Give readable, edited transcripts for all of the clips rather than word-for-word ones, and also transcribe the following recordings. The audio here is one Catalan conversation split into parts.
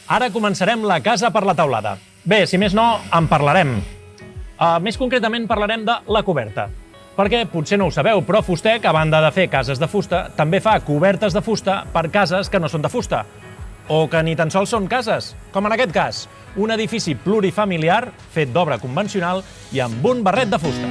Ara començarem la casa per la teulada. Bé, si més no, en parlarem. Més concretament parlarem de la coberta. Perquè potser no ho sabeu, però Fustec, a banda de fer cases de fusta, també fa cobertes de fusta per cases que no són de fusta. O que ni tan sols són cases, com en aquest cas, un edifici plurifamiliar fet d'obra convencional i amb un barret de fusta.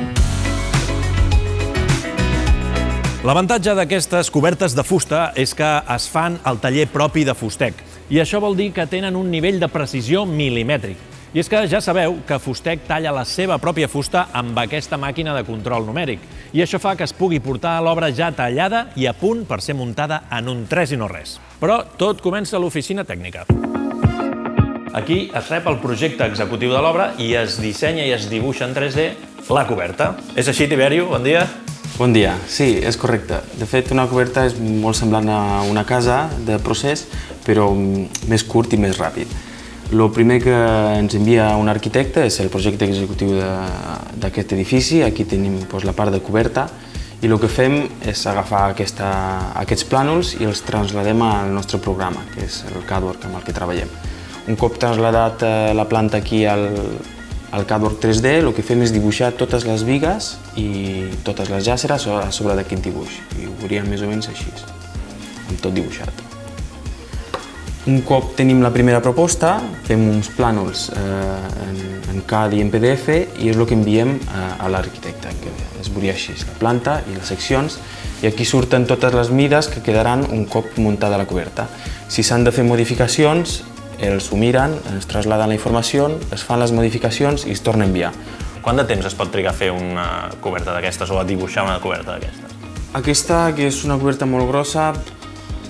L'avantatge d'aquestes cobertes de fusta és que es fan al taller propi de Fustec, i això vol dir que tenen un nivell de precisió mil·limètric. I és que ja sabeu que Fustec talla la seva pròpia fusta amb aquesta màquina de control numèric, i això fa que es pugui portar a l'obra ja tallada i a punt per ser muntada en un 3 i no res. Però tot comença a l'oficina tècnica. Aquí es rep el projecte executiu de l'obra i es dissenya i es dibuixa en 3D la coberta. És així, Tiberio? Bon dia. Bon dia. Sí, és correcte. De fet, una coberta és molt semblant a una casa de procés, però més curt i més ràpid. El primer que ens envia un arquitecte és el projecte executiu d'aquest edifici. Aquí tenim la part de coberta i el que fem és agafar aquests plànols i els trasladem al nostre programa, que és el CADWork amb el que treballem. Un cop trasladat la planta aquí al CADWork 3D, el que fem és dibuixar totes les bigues i totes les llàceres a sobre d'aquest dibuix. I ho veuríem més o menys així, amb tot dibuixat. Un cop tenim la primera proposta, fem uns plànols en CAD i en PDF i és el que enviem a l'arquitecte, que es veuria així, la planta i les seccions, i aquí surten totes les mides que quedaran un cop muntada la coberta. Si s'han de fer modificacions, els ho miren, ens trasladen la informació, es fan les modificacions i es torna a enviar. Quant de temps es pot trigar a fer una coberta d'aquestes o a dibuixar una coberta d'aquestes? Aquesta, que és una coberta molt grossa,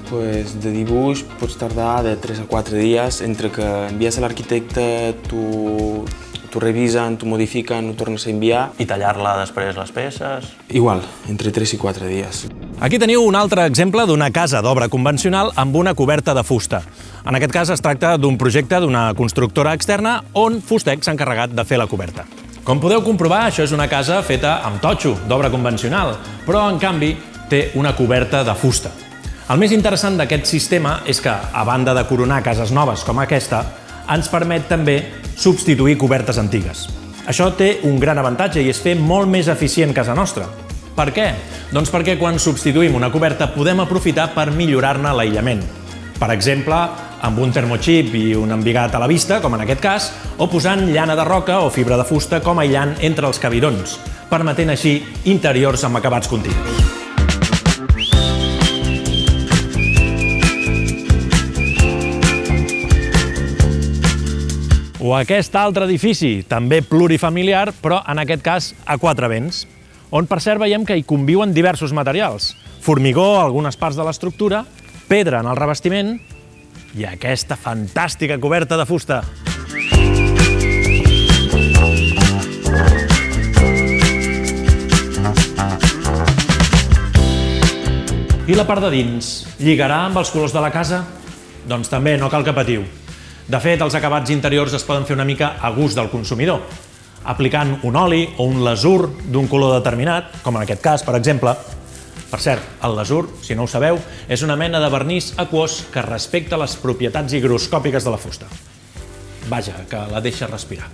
de dibuix pots tardar de 3 a 4 dies, entre que envies a l'arquitecte, t'ho revisen, t'ho modifiquen, ho tornes a enviar. I tallar-la després les peces? Igual, entre 3 i 4 dies. Aquí teniu un altre exemple d'una casa d'obra convencional amb una coberta de fusta. En aquest cas es tracta d'un projecte d'una constructora externa on Fustec s'ha encarregat de fer la coberta. Com podeu comprovar, això és una casa feta amb totxo, d'obra convencional, però en canvi té una coberta de fusta. El més interessant d'aquest sistema és que, a banda de coronar cases noves com aquesta, ens permet també substituir cobertes antigues. Això té un gran avantatge i és fer molt més eficient casa nostra. Per què? Doncs perquè quan substituïm una coberta podem aprofitar per millorar-ne l'aïllament. Per exemple, amb un termochip i un embigat a la vista, com en aquest cas, o posant llana de roca o fibra de fusta com a aïllant entre els cabirons, permetent així interiors amb acabats continus. O aquest altre edifici, també plurifamiliar, però en aquest cas a 4 vents, on per cert veiem que hi conviuen diversos materials. Formigó a algunes parts de l'estructura, pedra en el revestiment i aquesta fantàstica coberta de fusta. I la part de dins, lligarà amb els colors de la casa? Doncs també, no cal que patiu. De fet, els acabats interiors es poden fer una mica a gust del consumidor, aplicant un oli o un lasur d'un color determinat, com en aquest cas, per exemple. Per cert, el lasur, si no ho sabeu, és una mena de vernís aquós que respecta les propietats higroscòpiques de la fusta. Vaja, que la deixa respirar.